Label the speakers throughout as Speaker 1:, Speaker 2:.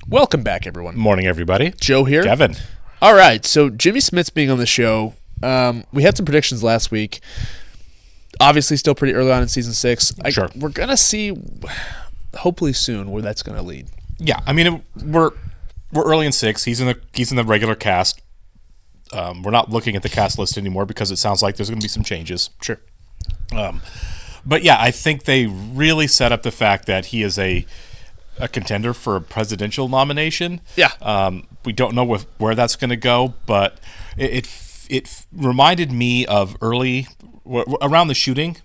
Speaker 1: Welcome back, everyone.
Speaker 2: Morning, everybody.
Speaker 1: Joe here.
Speaker 2: Kevin.
Speaker 1: All right, so Jimmy Smits being on the show, we had some predictions last week. Obviously, still pretty early on in Season 6.
Speaker 2: Sure.
Speaker 1: We're going to see, hopefully soon, where that's going to lead.
Speaker 2: Yeah, I mean, we're early in 6. He's in the regular cast. We're not looking at the cast list anymore because it sounds like there's going to be some changes.
Speaker 1: Sure.
Speaker 2: But yeah, I think they really set up the fact that he is a contender for a presidential nomination.
Speaker 1: Yeah.
Speaker 2: We don't know where that's going to go, but it reminded me of around the shooting,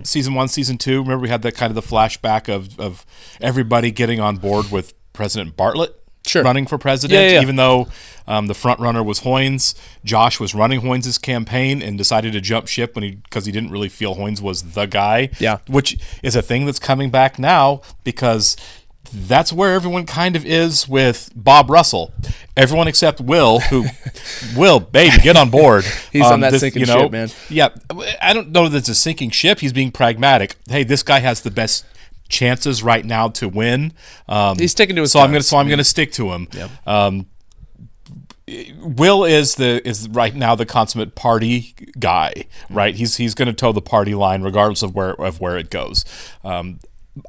Speaker 2: Season 1, Season 2. Remember we had that kind of the flashback of everybody getting on board with President Bartlett running for president, even though the front runner was Hoynes. Josh was running Hoynes' campaign and decided to jump ship because he didn't really feel Hoynes was the guy.
Speaker 1: Yeah.
Speaker 2: Which is a thing that's coming back now because that's where everyone kind of is with Bob Russell. Everyone except Will, Will, baby, get on board.
Speaker 1: He's on that sinking ship, man.
Speaker 2: Yeah, I don't know that it's a sinking ship. He's being pragmatic. Hey, this guy has the best chances right now to win.
Speaker 1: He's sticking to his
Speaker 2: I'm going to stick to him.
Speaker 1: Yep.
Speaker 2: Will is right now the consummate party guy, right? He's going to toe the party line regardless of where it goes.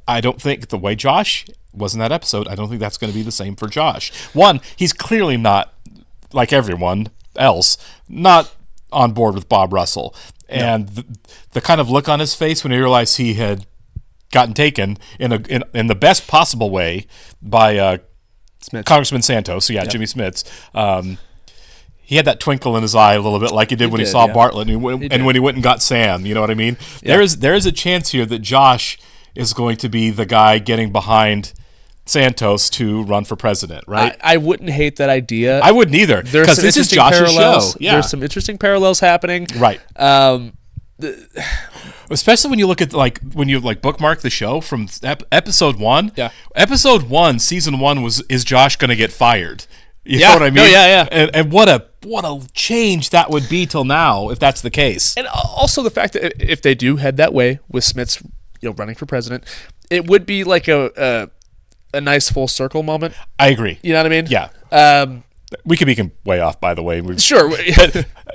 Speaker 2: I don't think the way Josh was in that episode, I don't think that's going to be the same for Josh. One, he's clearly not, like everyone else, not on board with Bob Russell. And the kind of look on his face when he realized he had gotten taken in the best possible way by Congressman Santos, Jimmy Smits. He had that twinkle in his eye a little bit like he did when he saw Bartlett and when he went and got Sam, you know what I mean? Yeah. There is a chance here that Josh is going to be the guy getting behind Santos to run for president, right?
Speaker 1: I wouldn't hate that idea.
Speaker 2: I wouldn't either, because this is Josh's show. Yeah.
Speaker 1: There's some interesting parallels happening.
Speaker 2: Right. Especially when you look at when you bookmark the show from episode 1. Yeah. Episode 1, season 1 is Josh going to get fired? You know what I mean?
Speaker 1: No, yeah.
Speaker 2: And what a change that would be till now if that's the case.
Speaker 1: And also the fact that if they do head that way with Smits, running for president, it would be like a nice full circle moment.
Speaker 2: I agree.
Speaker 1: You know what I mean?
Speaker 2: Yeah. We could be way off, by the way.
Speaker 1: Sure.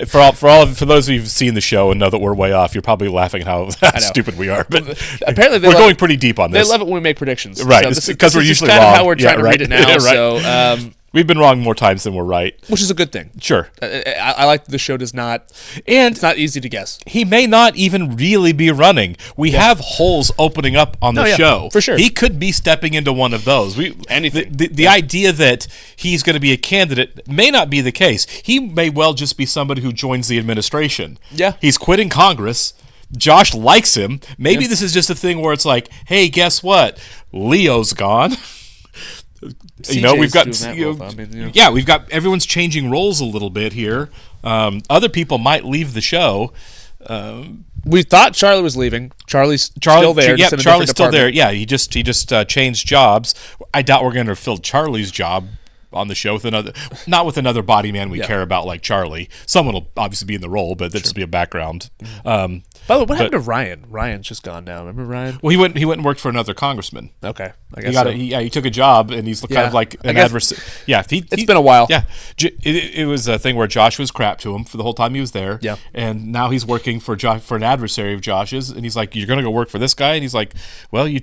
Speaker 2: for those of you who've seen the show and know that we're way off, you're probably laughing at how stupid we are. But
Speaker 1: apparently
Speaker 2: we're going pretty deep on this.
Speaker 1: They love it when we make predictions,
Speaker 2: right?
Speaker 1: So
Speaker 2: because we're usually
Speaker 1: kind
Speaker 2: wrong.
Speaker 1: Of how we're trying to read it now.
Speaker 2: Yeah, right.
Speaker 1: So
Speaker 2: we've been wrong more times than we're right,
Speaker 1: which is a good thing.
Speaker 2: Sure.
Speaker 1: I like that the show does not, and it's not easy to guess.
Speaker 2: He may not even really be running. We have holes opening up on the show
Speaker 1: for sure.
Speaker 2: He could be stepping into one of those.
Speaker 1: Anything.
Speaker 2: The idea that he's going to be a candidate may not be the case. He may well just be somebody who joins the administration. Yeah. He's quitting Congress. Josh likes him. Maybe this is just a thing where it's like, hey, guess what? Leo's gone. We've got we've got everyone's changing roles a little bit here. Other people might leave the show.
Speaker 1: We thought Charlie was leaving. Charlie's still there.
Speaker 2: Yeah, Charlie's still there. Yeah, he just changed jobs. I doubt we're going to fill Charlie's job on the show with another body man we care about like Charlie. Someone will obviously be in the role, but that'll just be a background.
Speaker 1: By the way, what happened to Ryan? Ryan's just gone now. Remember Ryan?
Speaker 2: Well, he went and worked for another congressman.
Speaker 1: Okay, I guess
Speaker 2: he took a job, and he's kind of like an adversary. Yeah,
Speaker 1: it's been a while.
Speaker 2: Yeah, it was a thing where Josh was crap to him for the whole time he was there. Yeah, and now he's working for an adversary of Josh's, and he's like, "You're going to go work for this guy?" And he's like, "Well, you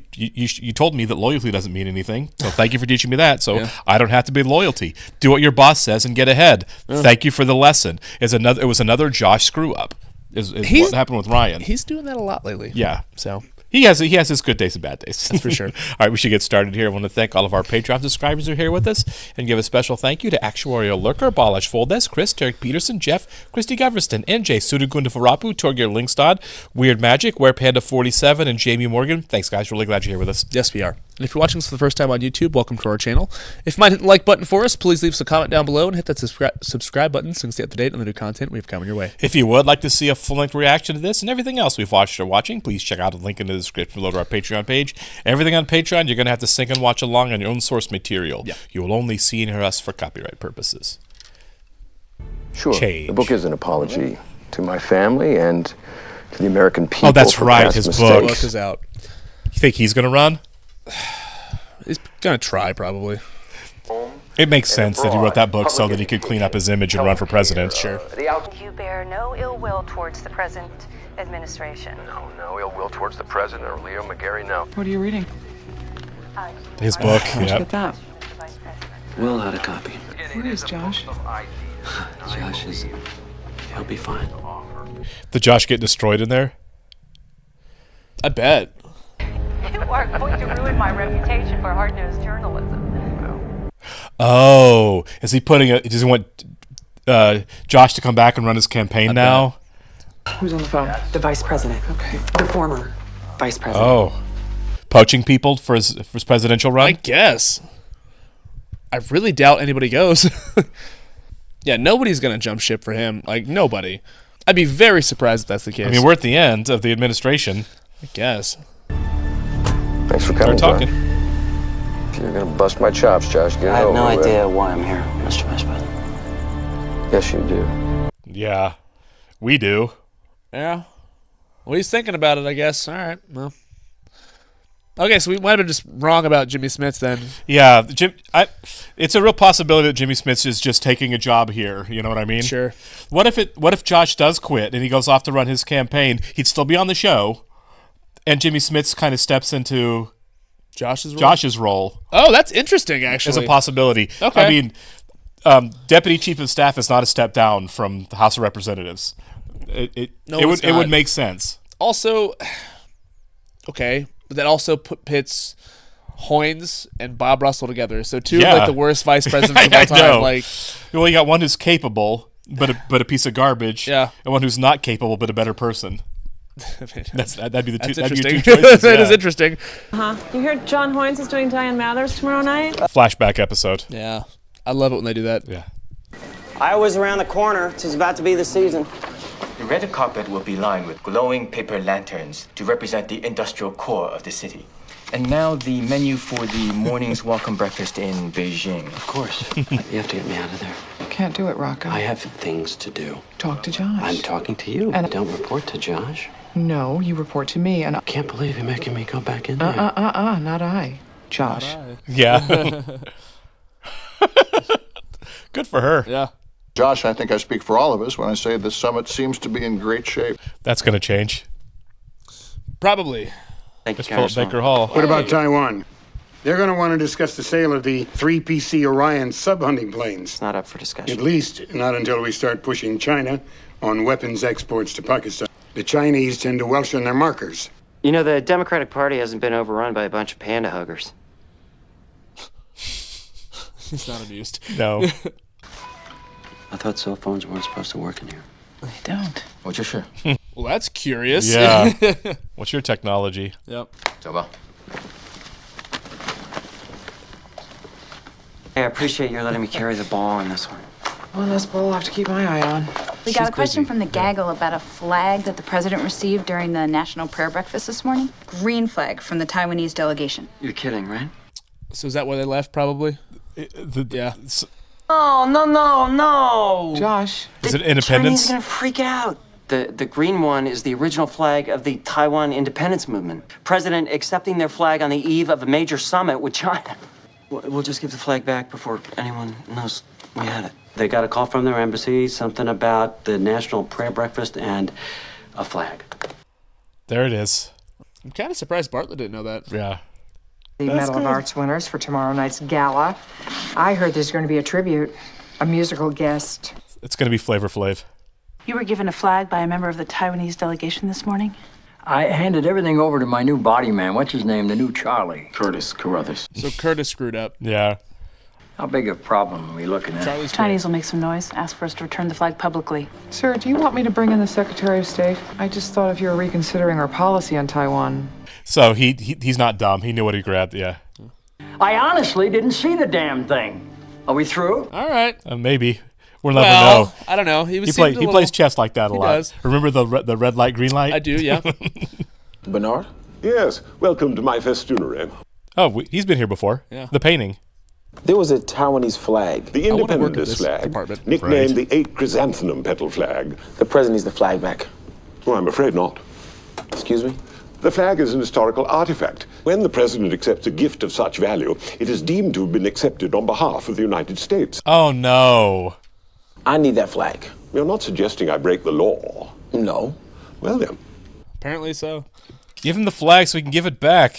Speaker 2: told me that loyalty doesn't mean anything, so thank you for teaching me that. So I don't have to be loyalty. Do what your boss says and get ahead. Thank you for the lesson." It was another Josh screw up. Is what happened with Ryan.
Speaker 1: He's doing that a lot lately.
Speaker 2: Yeah.
Speaker 1: So
Speaker 2: he has his good days and bad days.
Speaker 1: That's for sure.
Speaker 2: All right, we should get started here. I want to thank all of our Patreon subscribers who are here with us and give a special thank you to Actuarial Lurker, Balash Foldes, Chris, Derek Peterson, Jeff, Christy Goverston, NJ, Sudagunda Farapu, Torgir Lingstad, Weird Magic, Where Panda 47, and Jamie Morgan. Thanks, guys. Really glad you're here with us.
Speaker 1: Yes, we are. And if you're watching this for the first time on YouTube, welcome to our channel. If you might hit the like button for us, please leave us a comment down below and hit that subscribe button so you can stay up to date on the new content we've coming your way.
Speaker 2: If you would like to see a full-length reaction to this and everything else we've watched or watching, please check out the link in the description below to our Patreon page. Everything on Patreon, you're going to have to sync and watch along on your own source material. Yeah. You will only see and hear us for copyright purposes.
Speaker 3: Sure. The book is an apology to my family and to the American people.
Speaker 2: Oh, that's right. His book
Speaker 1: is out.
Speaker 2: You think he's going to run?
Speaker 1: He's going to try, probably.
Speaker 2: It makes sense that he wrote that book so that he could clean up his image and run for president.
Speaker 1: Sure.
Speaker 4: You bear no ill will towards the present administration.
Speaker 3: No ill will towards the president or Leo McGarry, no.
Speaker 5: What are you reading?
Speaker 2: His book,
Speaker 5: Where'd you get that?
Speaker 6: Will had a copy.
Speaker 5: Where is Josh?
Speaker 6: Josh is... he'll be fine.
Speaker 2: Did Josh get destroyed in there?
Speaker 1: I bet.
Speaker 4: You are going to ruin my reputation for hard-nosed journalism.
Speaker 2: Oh, is he putting a... Does he want Josh to come back and run his campaign now?
Speaker 5: Who's on the phone?
Speaker 7: The vice president.
Speaker 5: Okay.
Speaker 7: The former vice president.
Speaker 2: Oh. Poaching people for his presidential run?
Speaker 1: I guess. I really doubt anybody goes. Yeah, nobody's going to jump ship for him. Like, nobody. I'd be very surprised if that's the case.
Speaker 2: I mean, we're at the end of the administration.
Speaker 1: I guess.
Speaker 3: Thanks for coming,
Speaker 2: Start talking.
Speaker 3: John. You're gonna bust my chops, Josh. Get it
Speaker 6: I have
Speaker 3: over
Speaker 6: no
Speaker 3: with.
Speaker 6: idea why I'm here, Mr. Vice President.
Speaker 3: Yes, you do.
Speaker 2: Yeah, we do.
Speaker 1: Yeah. Well, he's thinking about it, I guess. All right. Well. Okay, so we might have been just wrong about Jimmy Smits then.
Speaker 2: Yeah, it's a real possibility that Jimmy Smits is just taking a job here. You know what I mean?
Speaker 1: Sure.
Speaker 2: What if Josh does quit and he goes off to run his campaign? He'd still be on the show, and Jimmy Smits kind of steps into
Speaker 1: Josh's role.
Speaker 2: role
Speaker 1: Oh, that's interesting, actually.
Speaker 2: as a possibility.
Speaker 1: Okay.
Speaker 2: I mean, Deputy Chief of Staff is not a step down from the House of Representatives. It would make sense.
Speaker 1: Also, okay, but that also pits Hoynes and Bob Russell together. So two of like the worst vice presidents of all time.
Speaker 2: know.
Speaker 1: Like,
Speaker 2: Well, you got one who's capable, but a piece of garbage.
Speaker 1: Yeah.
Speaker 2: And one who's not capable, but a better person. That'd be the two.
Speaker 1: that's
Speaker 2: That'd be
Speaker 1: interesting.
Speaker 2: your two choices.
Speaker 1: That is
Speaker 2: yeah.
Speaker 1: interesting.
Speaker 8: You hear John Hoynes is doing Diane Mathers tomorrow night?
Speaker 2: Flashback episode.
Speaker 1: Yeah, I love it when they do that.
Speaker 2: Yeah.
Speaker 9: Iowa's around the corner. It's about to be the season.
Speaker 10: The red carpet will be lined with glowing paper lanterns to represent the industrial core of the city. And now the menu for the morning's welcome breakfast in Beijing.
Speaker 6: Of course. You have to get me out of there.
Speaker 5: You can't do it, Rocco.
Speaker 6: I have things to do.
Speaker 5: Talk to Josh.
Speaker 6: I'm talking to you.
Speaker 5: And-
Speaker 6: don't report to Josh.
Speaker 5: No, you report to me, and...
Speaker 6: Can't believe you're making me go back in there.
Speaker 5: Not I. Josh.
Speaker 2: Yeah. Good for her.
Speaker 1: Yeah.
Speaker 11: Josh, I think I speak for all of us when I say this summit seems to be in great shape.
Speaker 2: That's going to change.
Speaker 1: Probably.
Speaker 6: Thank you,
Speaker 2: It's Philip
Speaker 6: Congressman.
Speaker 2: Baker Hall.
Speaker 12: What about Taiwan? They're going to want to discuss the sale of the 3PC Orion sub-hunting planes.
Speaker 6: It's not up for discussion.
Speaker 12: At least not until we start pushing China on weapons exports to Pakistan. The Chinese tend to welch on their markers.
Speaker 9: You know, the Democratic Party hasn't been overrun by a bunch of panda huggers.
Speaker 1: He's not amused.
Speaker 2: No.
Speaker 6: I thought cell phones weren't supposed to work in here.
Speaker 5: They don't.
Speaker 10: What's your sure?
Speaker 1: Well, that's curious.
Speaker 2: Yeah. What's your technology?
Speaker 1: Yep.
Speaker 10: Toba.
Speaker 9: Hey, I appreciate your letting me carry the ball on this one.
Speaker 5: One less ball I'll have to keep my eye on.
Speaker 13: We got
Speaker 2: She's
Speaker 13: a question
Speaker 2: busy.
Speaker 13: from the gaggle about a flag that the president received during the national prayer breakfast this morning. Green flag from the Taiwanese delegation.
Speaker 6: You're kidding, right?
Speaker 1: So is that why they left, probably? Yeah.
Speaker 9: Oh, no.
Speaker 5: Josh.
Speaker 2: Is it
Speaker 9: Chinese
Speaker 2: independence?
Speaker 9: are gonna freak out. The green one is the original flag of the Taiwan independence movement. President accepting their flag on the eve of a major summit with China. We'll just give the flag back before anyone knows we had it.
Speaker 6: They got a call from their embassy, something about the national prayer breakfast and a flag.
Speaker 2: There it is.
Speaker 1: I'm kind of surprised Bartlett didn't know that.
Speaker 2: Yeah.
Speaker 5: The Medal of Arts winners for tomorrow night's gala. I heard there's going to be a tribute, a musical guest.
Speaker 2: It's going to be Flavor Flav.
Speaker 8: You were given a flag by a member of the Taiwanese delegation this morning?
Speaker 14: I handed everything over to my new body man. What's his name? The new Charlie.
Speaker 10: Curtis Carruthers.
Speaker 1: So Curtis screwed up.
Speaker 2: Yeah.
Speaker 14: How big a problem are we looking at?
Speaker 1: Charlie's
Speaker 8: Chinese will make some noise, ask for us to return the flag publicly.
Speaker 5: Sir, do you want me to bring in the Secretary of State? I just thought if you were reconsidering our policy on Taiwan.
Speaker 2: So he's not dumb. He knew what he grabbed. Yeah.
Speaker 14: I honestly didn't see the damn thing. Are we through?
Speaker 1: All right.
Speaker 2: Maybe. We'll never
Speaker 1: Well,
Speaker 2: know.
Speaker 1: I don't know.
Speaker 2: He plays chess like that a lot.
Speaker 1: does.
Speaker 2: Remember the red light, green light?
Speaker 1: I do, yeah.
Speaker 3: Bernard?
Speaker 11: Yes, welcome to my festoonery.
Speaker 2: Oh, he's been here before.
Speaker 1: Yeah.
Speaker 2: The painting.
Speaker 3: There was a Taiwanese flag.
Speaker 11: The
Speaker 1: I wanna work at
Speaker 11: Independence
Speaker 1: this
Speaker 11: flag,
Speaker 1: department.
Speaker 11: nicknamed the 8 chrysanthemum petal flag.
Speaker 3: The president needs the flag back.
Speaker 11: Oh, I'm afraid not.
Speaker 3: Excuse me?
Speaker 15: The flag is an historical artifact. When the president accepts a gift of such value, it is deemed to have been accepted on behalf of the United States.
Speaker 2: Oh, no.
Speaker 3: I need that flag.
Speaker 15: You're not suggesting I break the law.
Speaker 3: No.
Speaker 15: Well, then.
Speaker 1: Apparently so.
Speaker 2: Give him the flag so we can give it back.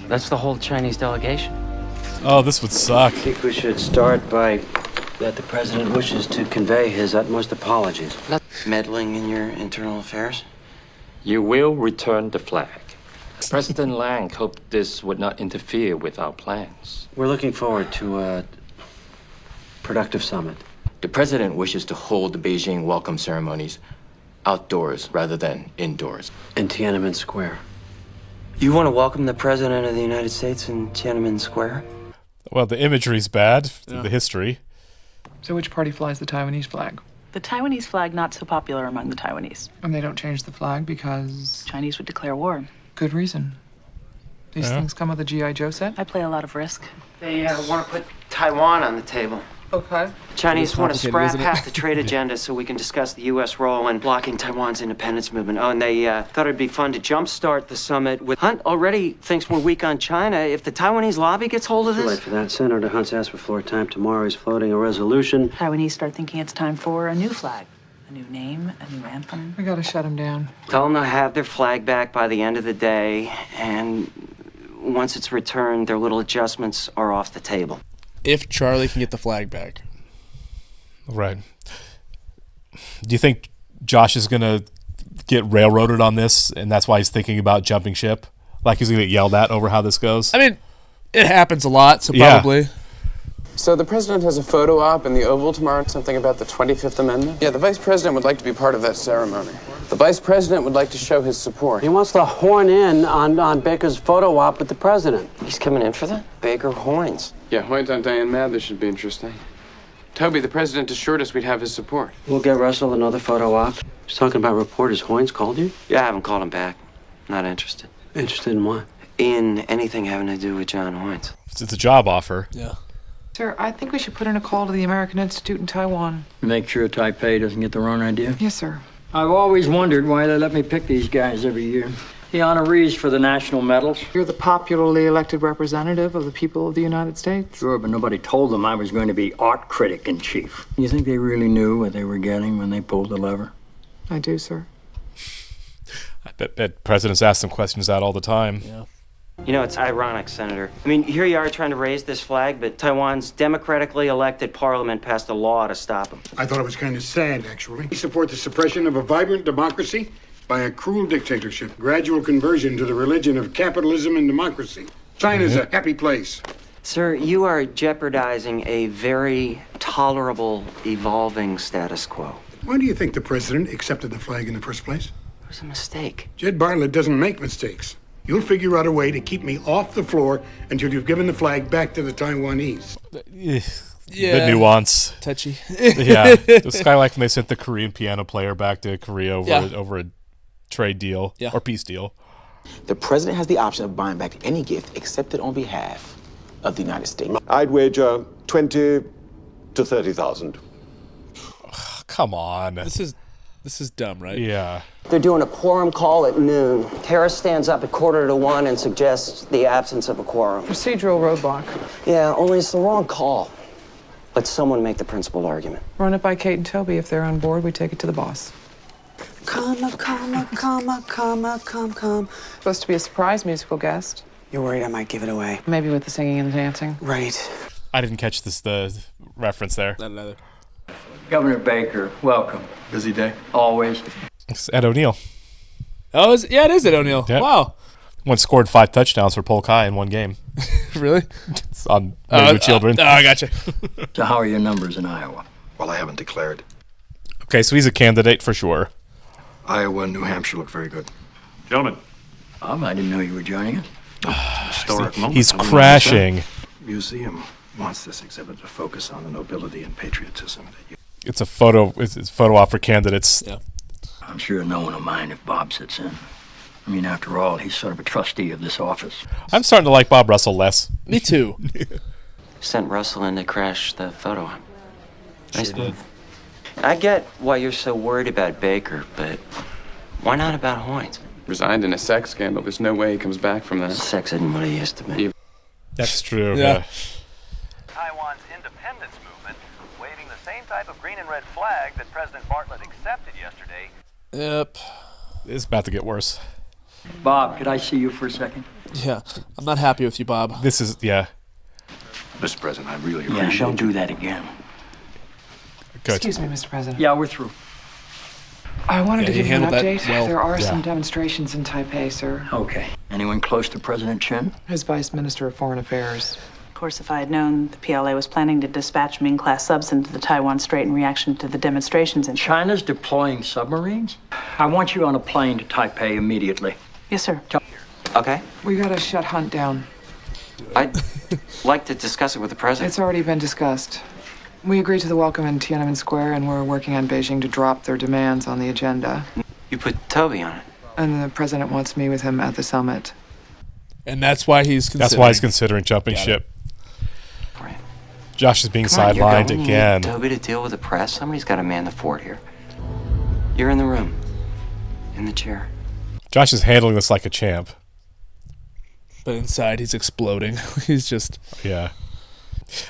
Speaker 9: That's the whole Chinese delegation.
Speaker 2: Oh, this would suck.
Speaker 6: I think we should start by that the president wishes to convey his utmost apologies.
Speaker 9: Not meddling in your internal affairs.
Speaker 16: You will return the flag. President Lang hoped this would not interfere with our plans.
Speaker 6: We're looking forward to a productive summit.
Speaker 10: The president wishes to hold the Beijing welcome ceremonies outdoors rather than indoors.
Speaker 6: In Tiananmen Square.
Speaker 9: You want to welcome the president of the United States in Tiananmen Square?
Speaker 2: Well, the imagery's bad. The history.
Speaker 5: So which party flies the Taiwanese flag?
Speaker 8: The Taiwanese flag not so popular among the Taiwanese.
Speaker 5: And they don't change the flag because...
Speaker 8: Chinese would declare war.
Speaker 5: Good reason. These things come with a G.I. Joe set?
Speaker 8: I play a lot of Risk.
Speaker 9: They want to put Taiwan on the table.
Speaker 5: Okay.
Speaker 9: Chinese want to scrap
Speaker 1: isn't it?
Speaker 9: half the trade agenda so we can discuss the U.S. role in blocking Taiwan's independence movement. Oh, and they thought it'd be fun to jumpstart the summit with... Hunt already thinks we're weak on China. If the Taiwanese lobby gets hold of
Speaker 6: Too
Speaker 9: this...
Speaker 6: late for that. Senator Hunt's asked for floor time tomorrow. He's floating a resolution.
Speaker 8: Taiwanese start thinking it's time for a new flag. A new name, a new anthem.
Speaker 5: We gotta shut them down.
Speaker 9: Tell them to have their flag back by the end of the day, and once it's returned, their little adjustments are off the table.
Speaker 1: If Charlie can get the flag back.
Speaker 2: Right. Do you think Josh is going to get railroaded on this, and that's why he's thinking about jumping ship? Like he's going to get yelled at over how this goes?
Speaker 1: I mean, it happens a lot, so
Speaker 2: Yeah.
Speaker 1: probably.
Speaker 17: So the president has a photo op in the Oval tomorrow, something about the 25th Amendment? Yeah, the vice president would like to be part of that ceremony. The vice president would like to show his support.
Speaker 6: He wants to horn in on Baker's photo op with the president.
Speaker 9: He's coming in for that? Baker horns.
Speaker 17: Yeah, Hoyt on Diane Mather should be interesting. Toby, the president assured us we'd have his support.
Speaker 6: We'll get Russell another photo op. He's talking about reporters. Hoynes called you?
Speaker 9: Yeah, I haven't called him back. Not interested.
Speaker 6: Interested in what?
Speaker 9: In anything having to do with John Hoynes.
Speaker 2: It's a job offer.
Speaker 1: Yeah.
Speaker 5: Sir, I think we should put in a call to the American Institute in Taiwan.
Speaker 14: Make sure Taipei doesn't get the wrong idea.
Speaker 5: Yes, sir.
Speaker 14: I've always wondered why they let me pick these guys every year. The honorees for the national medals.
Speaker 5: You're the popularly elected representative of the people of the United States.
Speaker 14: Sure, but nobody told them I was going to be art critic in chief. You think they really knew what they were getting when they pulled the lever?
Speaker 5: I do, sir.
Speaker 2: I bet presidents ask them questions that all the time.
Speaker 1: Yeah.
Speaker 9: You know, it's ironic, Senator. I mean, here you are trying to raise this flag, but Taiwan's democratically elected parliament passed a law to stop him.
Speaker 12: I thought it was kind of sad, actually. We support the suppression of a vibrant democracy by a cruel dictatorship, gradual conversion to the religion of capitalism and democracy. China's a happy place.
Speaker 9: Sir, you are jeopardizing a very tolerable, evolving status quo.
Speaker 12: Why do you think the president accepted the flag in the first place?
Speaker 9: It was a mistake.
Speaker 12: Jed Bartlett doesn't make mistakes. You'll figure out a way to keep me off the floor until you've given the flag back to the Taiwanese.
Speaker 1: Yeah.
Speaker 2: The nuance.
Speaker 1: Touchy.
Speaker 2: Yeah. It was kind of like when they sent the Korean piano player back to Korea over a trade deal or peace deal.
Speaker 3: The president has the option of buying back any gift accepted on behalf of the United States.
Speaker 15: I'd wager 20 to 30,000.
Speaker 2: Come on.
Speaker 1: This is dumb, right?
Speaker 2: Yeah.
Speaker 9: They're doing a quorum call at noon. Harris stands up at 1:45 and suggests the absence of a quorum.
Speaker 5: Procedural roadblock.
Speaker 9: Yeah, only it's the wrong call. Let someone make the principal argument.
Speaker 5: Run it by Kate and Toby. If they're on board, we take it to the boss.
Speaker 7: Come.
Speaker 5: Supposed to be a surprise musical guest.
Speaker 7: You're worried I might give it away.
Speaker 5: Maybe with the singing and the dancing.
Speaker 7: Right.
Speaker 2: I didn't catch the reference there.
Speaker 1: Not another.
Speaker 14: Governor Baker, welcome.
Speaker 11: Busy day.
Speaker 14: Always.
Speaker 2: It's Ed O'Neill.
Speaker 1: Oh, it is Ed O'Neill.
Speaker 2: Yep.
Speaker 1: Wow.
Speaker 2: Once scored 5 touchdowns for Polk High in one game.
Speaker 1: Really?
Speaker 2: It's on Married with Children.
Speaker 1: I gotcha.
Speaker 14: So how are your numbers in Iowa?
Speaker 11: Well, I haven't declared.
Speaker 2: Okay, so he's a candidate for sure.
Speaker 11: Iowa and New Hampshire look very good.
Speaker 14: Gentlemen. I didn't know you were joining us.
Speaker 11: Historic moment.
Speaker 2: He's crashing.
Speaker 11: Museum wants this exhibit to focus on the nobility and patriotism that you...
Speaker 2: It's a photo. It's photo op for candidates.
Speaker 1: Yeah.
Speaker 14: I'm sure no one will mind if Bob sits in. I mean, after all, he's sort of a trustee of this office.
Speaker 2: I'm starting to like Bob Russell less.
Speaker 1: Me too.
Speaker 9: Sent Russell in to crash the photo op. Nice
Speaker 1: Sure
Speaker 9: move. I get why you're so worried about Baker, but why not about Hoynes?
Speaker 17: Resigned in a sex scandal. There's no way he comes back from that.
Speaker 6: Sex isn't what he used to be.
Speaker 2: That's true.
Speaker 1: Yeah.
Speaker 18: Taiwan's independence movement waving the same type of green and red flag that President Bartlett accepted yesterday.
Speaker 1: Yep.
Speaker 2: It's about to get worse.
Speaker 19: Bob, could I see you for a second?
Speaker 1: Yeah. I'm not happy with you, Bob.
Speaker 2: This is, yeah.
Speaker 11: Mr. President, I really
Speaker 19: Yeah,
Speaker 11: appreciate
Speaker 19: don't do that again.
Speaker 2: Good.
Speaker 5: Excuse me, Mr. President.
Speaker 19: Yeah, we're through.
Speaker 5: I wanted
Speaker 1: Yeah,
Speaker 5: to
Speaker 1: he
Speaker 5: give you an
Speaker 1: handled that
Speaker 5: update.
Speaker 1: well.
Speaker 5: There are
Speaker 2: Yeah.
Speaker 5: some demonstrations in Taipei, sir.
Speaker 19: Okay. Anyone close to President Chen?
Speaker 5: His Vice Minister of Foreign Affairs.
Speaker 8: Of course, if I had known the PLA was planning to dispatch Ming-class subs into the Taiwan Strait in reaction to the demonstrations in
Speaker 19: China's deploying submarines? I want you on a plane to Taipei immediately.
Speaker 8: Yes, sir.
Speaker 9: Okay.
Speaker 5: We gotta shut Hunt down.
Speaker 9: I'd like to discuss it with the president.
Speaker 5: It's already been discussed. We agreed to the welcome in Tiananmen Square, and we're working on Beijing to drop their demands on the agenda.
Speaker 9: You put Toby on it.
Speaker 5: And the president wants to meet with him at the summit.
Speaker 1: And that's why he's considering.
Speaker 2: That's why he's considering jumping ship.
Speaker 9: Right.
Speaker 2: Josh is being
Speaker 9: Come on, you're
Speaker 2: sidelined
Speaker 9: going. You
Speaker 2: again.
Speaker 9: need Toby to deal with the press. Somebody's got to man the fort here. You're in the room. In the chair.
Speaker 2: Josh is handling this like a champ.
Speaker 1: But inside, he's exploding. He's just.
Speaker 2: Yeah.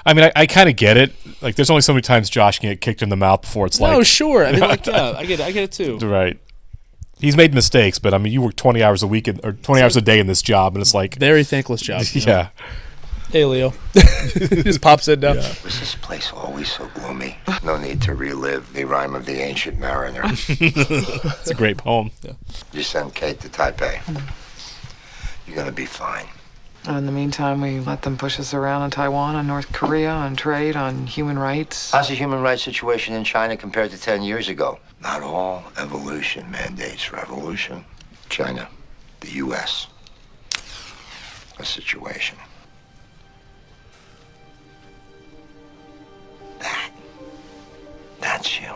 Speaker 2: I mean, I kind of get it. Like, there's only so many times Josh can get kicked in the mouth before it's like.
Speaker 1: No, sure. I mean, like, yeah, I get it too.
Speaker 2: Right. He's made mistakes, but I mean, you work 20 hours a week or 20 hours a day in this job, and it's like.
Speaker 1: Very thankless job.
Speaker 2: Yeah.
Speaker 1: Hey, Leo. He just pops in now.
Speaker 20: Was this place always so gloomy? No need to relive the rhyme of the ancient mariner.
Speaker 2: It's a great poem.
Speaker 1: Yeah.
Speaker 20: You send Kate to Taipei. You're gonna be fine.
Speaker 5: In the meantime, we let them push us around on Taiwan, on North Korea, on trade, on human rights.
Speaker 20: How's the human rights situation in China compared to 10 years ago? Not all evolution mandates revolution. China, the U.S. A situation. That's you.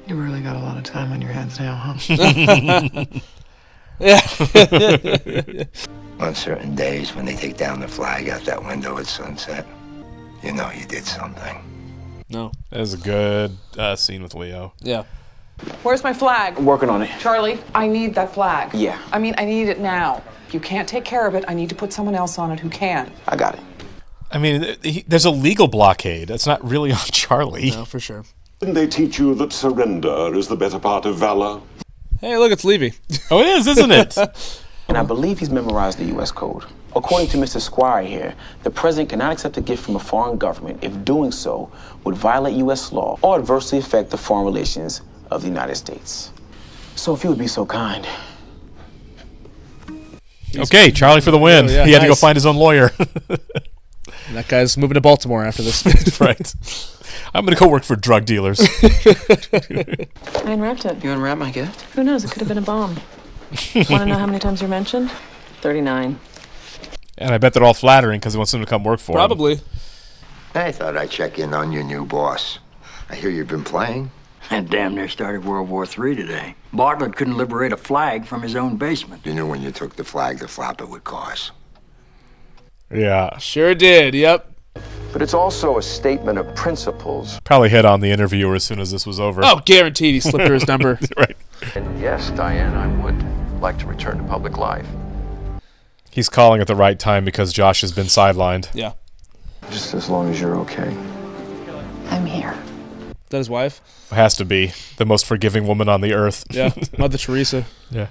Speaker 5: You really got a lot of time on your hands now, huh?
Speaker 20: On certain days when they take down the flag out that window at sunset, you know you did something.
Speaker 1: No.
Speaker 2: That was a good scene with Leo.
Speaker 1: Yeah.
Speaker 5: Where's my flag?
Speaker 17: Working on it.
Speaker 5: Charlie, I need that flag.
Speaker 17: Yeah.
Speaker 5: I mean, I need it now. If you can't take care of it, I need to put someone else on it who can.
Speaker 17: I got it.
Speaker 2: I mean, there's a legal blockade. That's not really on Charlie.
Speaker 1: No, for sure.
Speaker 15: Didn't they teach you that surrender is the better part of valor?
Speaker 1: Hey, look, it's Levy.
Speaker 2: Oh, it is, isn't it?
Speaker 17: And I believe he's memorized the U.S. Code. According to Mr. Squire here, the president cannot accept a gift from a foreign government if doing so would violate U.S. law or adversely affect the foreign relations of the United States. So if you would be so kind.
Speaker 2: Okay, Charlie for the win.
Speaker 1: Oh, yeah,
Speaker 2: he had to go
Speaker 1: nice.
Speaker 2: find his own lawyer.
Speaker 1: And that guy's moving to Baltimore after this.
Speaker 2: Right. I'm going to go work for drug dealers.
Speaker 21: I unwrapped it.
Speaker 9: You unwrap my gift?
Speaker 21: Who knows? It could have been a bomb. Want to know how many times you're mentioned? 39.
Speaker 2: And I bet they're all flattering because he wants them to come work for him.
Speaker 1: Probably.
Speaker 20: I thought I'd check in on your new boss. I hear you've been playing.
Speaker 19: And damn near started World War III today. Bartlett couldn't liberate a flag from his own basement.
Speaker 20: You knew when you took the flag to flop it would cost.
Speaker 2: Yeah.
Speaker 1: Sure did, yep.
Speaker 3: But it's also a statement of principles.
Speaker 2: Probably hit on the interviewer as soon as this was over.
Speaker 1: Oh, guaranteed he slipped her his number.
Speaker 2: Right.
Speaker 3: And yes, Diane, I would like to return to public life.
Speaker 2: He's calling at the right time because Josh has been sidelined.
Speaker 1: Yeah.
Speaker 3: Just as long as you're okay.
Speaker 21: I'm here.
Speaker 1: Is that his wife?
Speaker 2: Has to be. The most forgiving woman on the earth.
Speaker 1: Yeah, Mother Teresa.
Speaker 2: Yeah.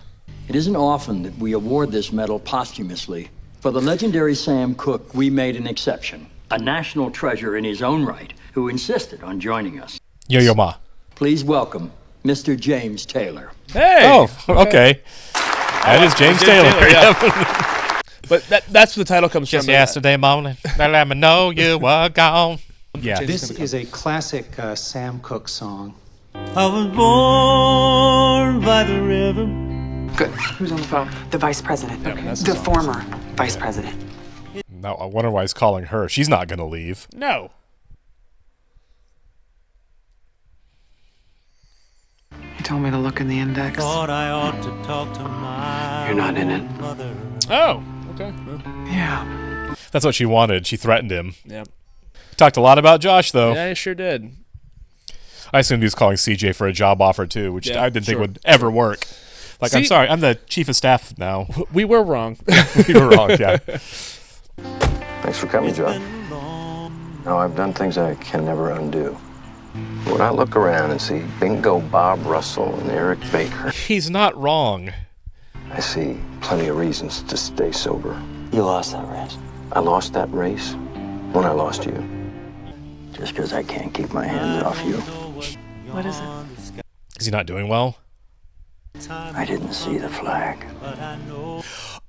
Speaker 19: It isn't often that we award this medal posthumously. For the legendary Sam Cooke, we made an exception. A national treasure in his own right, who insisted on joining us.
Speaker 2: Yo-Yo Ma.
Speaker 19: Please welcome Mr. James Taylor.
Speaker 2: Hey! Oh, okay. That is James Taylor.
Speaker 1: Yeah. But that's where the title comes
Speaker 2: Just
Speaker 1: from.
Speaker 2: yesterday morning, they let me know you were gone. Yeah.
Speaker 22: This is a classic Sam Cooke song.
Speaker 23: I was born by the river.
Speaker 5: Good. Who's on the phone? The vice president.
Speaker 1: Yeah,
Speaker 5: Okay.
Speaker 1: that's
Speaker 5: The
Speaker 1: the song.
Speaker 5: former vice president.
Speaker 2: No, I wonder why he's calling her. She's not going to leave.
Speaker 1: No.
Speaker 5: He told me to look in the index.
Speaker 23: Thought I ought to talk to my
Speaker 6: You're not in it.
Speaker 23: mother.
Speaker 1: Oh, okay. Well,
Speaker 5: Yeah.
Speaker 2: That's what she wanted. She threatened him.
Speaker 1: yeah.
Speaker 2: Talked a lot about Josh, though.
Speaker 1: Yeah, I sure did.
Speaker 2: I assumed he was calling CJ for a job offer, too, which
Speaker 1: Yeah,
Speaker 2: I didn't think
Speaker 1: sure.
Speaker 2: would ever work. Like, I'm sorry, I'm the chief of staff now.
Speaker 1: We were wrong.
Speaker 2: We were wrong, yeah.
Speaker 3: Thanks for coming, John. No, I've done things I can never undo. When I look around and see Bingo Bob Russell and Eric Baker,
Speaker 2: he's not wrong.
Speaker 3: I see plenty of reasons to stay sober.
Speaker 6: You lost that race.
Speaker 3: I lost that race when I lost you.
Speaker 14: Just because I can't keep my hands off you.
Speaker 21: What is it?
Speaker 2: Is he not doing well?
Speaker 14: I didn't see the flag.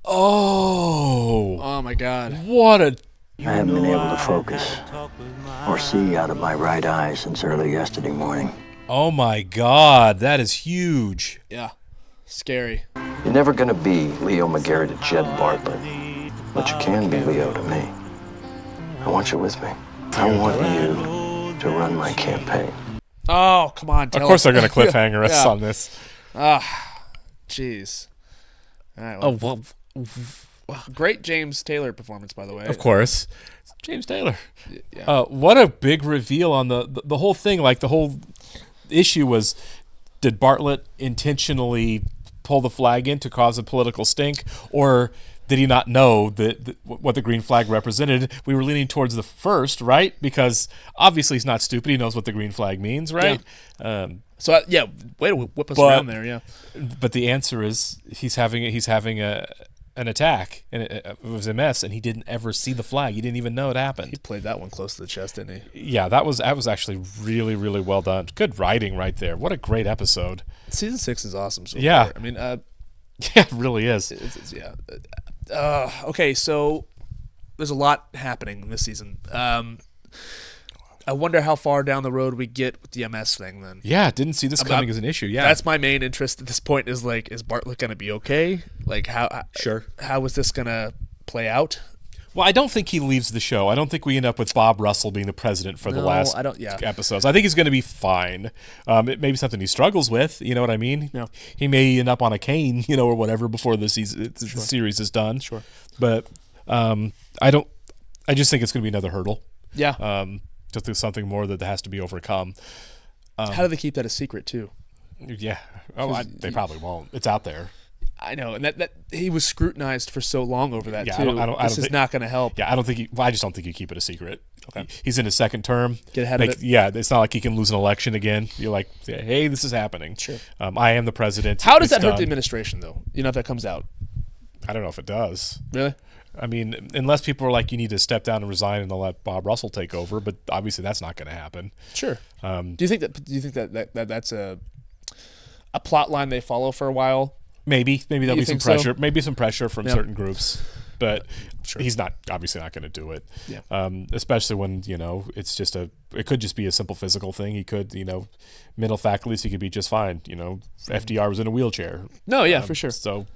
Speaker 2: Oh
Speaker 1: my God!
Speaker 2: What a...
Speaker 14: I haven't been able to focus or see out of my right eye since early yesterday morning.
Speaker 2: Oh my God, that is huge.
Speaker 1: Yeah, scary.
Speaker 3: You're never gonna be Leo McGarrett to Jed Bartlett, but you can be Leo to me. I want you with me. I want you to run my campaign.
Speaker 1: Oh, come on.
Speaker 2: Of course they're going to cliffhanger us on this.
Speaker 1: Jeez. All right,
Speaker 2: well,
Speaker 1: great James Taylor performance, by the way.
Speaker 2: Of course. James Taylor.
Speaker 1: Yeah.
Speaker 2: What a big reveal on the whole thing. Like, the whole issue was, did Bartlett intentionally pull the flag in to cause a political stink, or did he not know that what the green flag represented? We were leaning towards the first, right? Because obviously he's not stupid. He knows what the green flag means, right?
Speaker 1: Yeah. Way to whip us around there, yeah.
Speaker 2: But the answer is he's having an attack, and it was a mess, and he didn't ever see the flag. He didn't even know it happened.
Speaker 1: He played that one close to the chest, didn't he?
Speaker 2: Yeah, that was actually really, really well done. Good writing right there. What a great episode.
Speaker 1: Season 6 is awesome so
Speaker 2: yeah.
Speaker 1: far. I mean,
Speaker 2: yeah, it really is.
Speaker 1: Yeah. Okay, so there's a lot happening this season. I wonder how far down the road we get with the MS thing then.
Speaker 2: Yeah, didn't see this coming as an issue. Yeah,
Speaker 1: that's my main interest at this point. Is like, is Bartlett going to be okay? Like, how is this going to play out?
Speaker 2: Well, I don't think he leaves the show. I don't think we end up with Bob Russell being the president for the last episodes. I think he's going to be fine. It may be something he struggles with. You know what I mean?
Speaker 1: Yeah.
Speaker 2: He may end up on a cane, or whatever before the series is done.
Speaker 1: Sure.
Speaker 2: But I just think it's going to be another hurdle.
Speaker 1: Yeah.
Speaker 2: Just there's something more that has to be overcome.
Speaker 1: How do they keep that a secret too?
Speaker 2: Yeah. They probably won't. It's out there.
Speaker 1: I know, and that he was scrutinized for so long over that too.
Speaker 2: I don't
Speaker 1: this is not going to help.
Speaker 2: Yeah, I just don't think you keep it a secret.
Speaker 1: Okay.
Speaker 2: He's in his second term.
Speaker 1: Get ahead of it.
Speaker 2: Yeah, it's not like he can lose an election again. You're like, hey, this is happening.
Speaker 1: Sure.
Speaker 2: I am the president.
Speaker 1: How does that hurt the administration though? If that comes out.
Speaker 2: I don't know if it does.
Speaker 1: Really?
Speaker 2: I mean, unless people are like, you need to step down and resign and let Bob Russell take over, but obviously that's not going to happen.
Speaker 1: Sure. Do you think that that's a plot line they follow for a while?
Speaker 2: Maybe there'll be some pressure.
Speaker 1: So?
Speaker 2: Maybe some pressure from certain groups, but
Speaker 1: sure.
Speaker 2: He's obviously not going to do it.
Speaker 1: Yeah.
Speaker 2: Especially when it's just it could just be a simple physical thing. He could, mental faculties, he could be just fine. FDR was in a wheelchair.
Speaker 1: No, yeah, for sure.
Speaker 2: So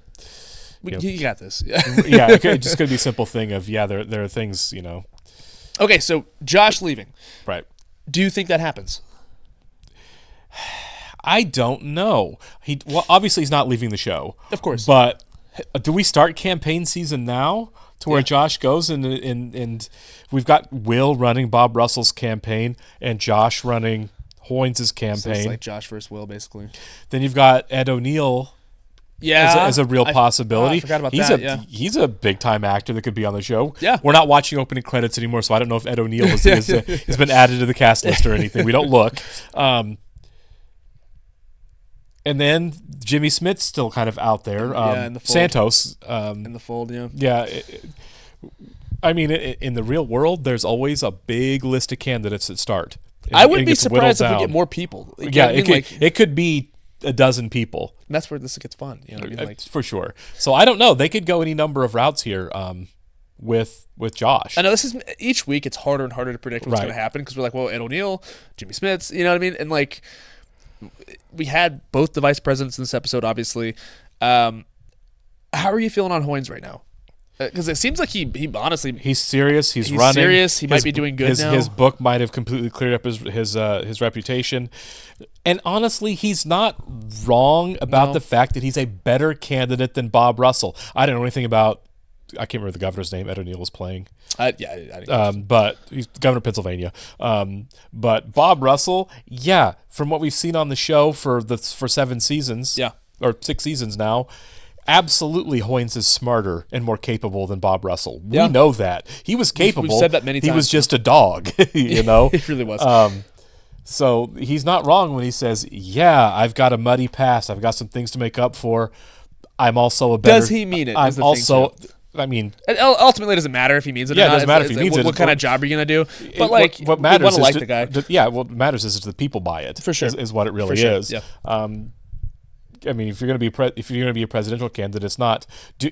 Speaker 1: you got this.
Speaker 2: Yeah, it just could be a simple thing of there are things.
Speaker 1: Okay, so Josh leaving.
Speaker 2: Right.
Speaker 1: Do you think that happens?
Speaker 2: I don't know. Obviously he's not leaving the show.
Speaker 1: Of course.
Speaker 2: But do we start campaign season now to where Josh goes and we've got Will running Bob Russell's campaign and Josh running Hoynes' campaign.
Speaker 1: So it's like Josh versus Will, basically.
Speaker 2: Then you've got Ed O'Neill as a real possibility.
Speaker 1: I forgot about that.
Speaker 2: He's a big time actor that could be on the show.
Speaker 1: Yeah.
Speaker 2: We're not watching opening credits anymore, so I don't know if Ed O'Neill has been added to the cast list or anything. We don't look. And then Jimmy Smith's still kind of out there.
Speaker 1: In the fold.
Speaker 2: Santos.
Speaker 1: In the fold, yeah.
Speaker 2: Yeah. In the real world, there's always a big list of candidates that start.
Speaker 1: I wouldn't be surprised if we get more people.
Speaker 2: It could be a dozen people.
Speaker 1: And that's where this gets fun.
Speaker 2: For sure. So I don't know. They could go any number of routes here with Josh.
Speaker 1: I know this is each week. It's harder and harder to predict what's going to happen because we're like, well, Ed O'Neill, Jimmy Smith's. You know what I mean? And like, we had both the vice presidents in this episode, obviously. How are you feeling on Hoynes right now? Because it seems like he honestly
Speaker 2: he's serious. He's running.
Speaker 1: Serious. He might be doing good now.
Speaker 2: His book might have completely cleared up his reputation, and honestly, he's not wrong about the fact that he's a better candidate than Bob Russell. I don't know anything about. I can't remember the governor's name. Ed O'Neill was playing.
Speaker 1: I didn't
Speaker 2: but he's governor of Pennsylvania. But Bob Russell, from what we've seen on the show for 7 seasons, or 6 seasons now. Absolutely, Hoynes is smarter and more capable than Bob Russell. We know that. He was capable.
Speaker 1: We've said that many times.
Speaker 2: He was just a dog, you know?
Speaker 1: He really was.
Speaker 2: So he's not wrong when he says, yeah, I've got a muddy past. I've got some things to make up for. I'm also a better...
Speaker 1: Does he mean it?
Speaker 2: I'm also... I mean...
Speaker 1: Ultimately, it doesn't matter if he means it or not.
Speaker 2: Yeah, it doesn't matter if he means it.
Speaker 1: What kind of job are you going to do? But, like,
Speaker 2: what matters
Speaker 1: you want to like
Speaker 2: the guy. Yeah, what matters is the people buy it.
Speaker 1: For sure.
Speaker 2: Is what it really is. Yeah. I mean, if you're going to be a presidential candidate, it's not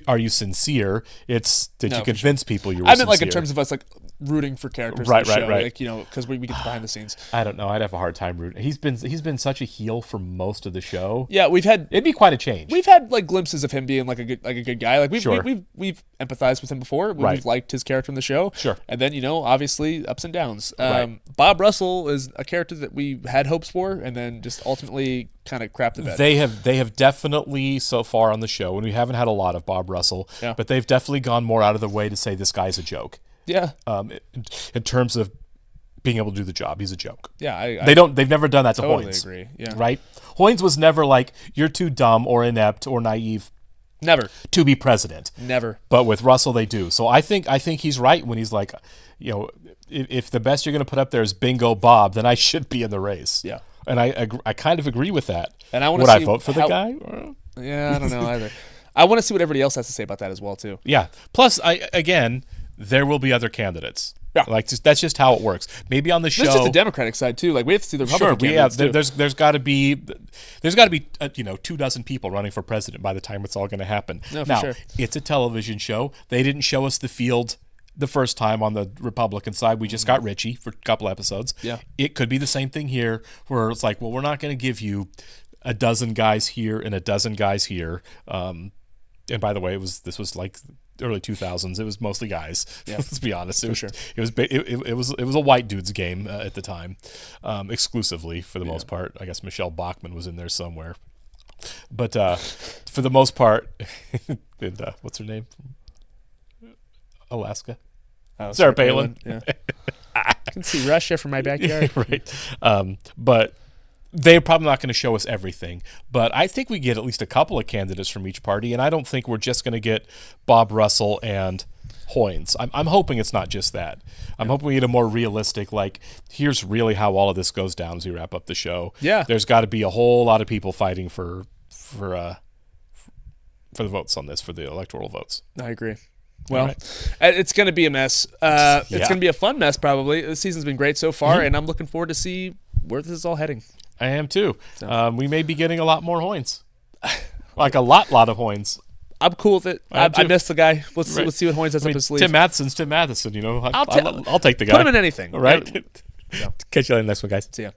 Speaker 2: are you sincere? It's did you convince people you were sincere?
Speaker 1: I meant like in terms of us like rooting for characters in the show, like, you know, because we get the behind the scenes.
Speaker 2: I don't know. I'd have a hard time rooting. He's been such a heel for most of the show.
Speaker 1: Yeah,
Speaker 2: it'd be quite a change.
Speaker 1: We've had like glimpses of him being like a good guy. Like we've empathized with him before. We've liked his character in the show.
Speaker 2: Sure.
Speaker 1: And then, you know, obviously ups and downs.
Speaker 2: Right.
Speaker 1: Bob Russell is a character that we had hopes for, and then just ultimately kind of crapped the bed.
Speaker 2: They have definitely so far on the show, and we haven't had a lot of Bob Russell, but they've definitely gone more out of their way to say this guy's a joke.
Speaker 1: Yeah.
Speaker 2: In terms of being able to do the job, he's a joke.
Speaker 1: Yeah,
Speaker 2: they've never done that to
Speaker 1: totally
Speaker 2: Hoynes.
Speaker 1: Agree. Yeah.
Speaker 2: Right? Hoynes was never like, you're too dumb or inept or naive.
Speaker 1: Never.
Speaker 2: To be president.
Speaker 1: Never.
Speaker 2: But with Russell, they do. So I think he's right when he's like, you know, if the best you're going to put up there is Bingo Bob, then I should be in the race.
Speaker 1: Yeah.
Speaker 2: And I kind of agree with that.
Speaker 1: And I want
Speaker 2: Would
Speaker 1: to
Speaker 2: I vote for the guy?
Speaker 1: Yeah, I don't know either. I want to see what everybody else has to say about that as well too.
Speaker 2: Yeah. Plus, there will be other candidates.
Speaker 1: Yeah.
Speaker 2: Like that's just how it works. Maybe on the show.
Speaker 1: That's just the Democratic side too. Like we have to see the Republican candidates too.
Speaker 2: There's got to be 24 people running for president by the time it's all going to happen.
Speaker 1: No,
Speaker 2: now,
Speaker 1: sure.
Speaker 2: It's a television show. They didn't show us the field the first time on the Republican side. We just got Richie for a couple episodes.
Speaker 1: Yeah.
Speaker 2: It could be the same thing here, where it's like, well, we're not going to give you a dozen guys here and a dozen guys here. And by the way, this was like early 2000s. It was mostly guys.
Speaker 1: Yeah.
Speaker 2: Let's be honest.
Speaker 1: For sure.
Speaker 2: It was a white dude's game at the time, exclusively for the most part. I guess Michelle Bachmann was in there somewhere, but for the most part, what's her name? Alaska. Sarah Palin.
Speaker 1: Yeah. I can see Russia from my backyard.
Speaker 2: Right. But they're probably not going to show us everything. But I think we get at least a couple of candidates from each party, and I don't think we're just going to get Bob Russell and Hoynes. I'm hoping it's not just that. I'm hoping we get a more realistic, like, here's really how all of this goes down as we wrap up the show.
Speaker 1: Yeah.
Speaker 2: There's got to be a whole lot of people fighting for the votes on this, for the electoral votes.
Speaker 1: I agree. Well, it's going to be a mess. It's going to be a fun mess, probably. The season's been great so far, and I'm looking forward to see where this is all heading.
Speaker 2: I am too. So. We may be getting a lot more Hoynes. Like a lot of Hoynes.
Speaker 1: I'm cool with it. I missed the guy. Let's see what Hoynes has up his sleeve.
Speaker 2: Tim Matheson's Tim Matheson, you know. I'll take the guy.
Speaker 1: Put him in anything.
Speaker 2: Right? Catch you later next one, guys.
Speaker 1: See ya.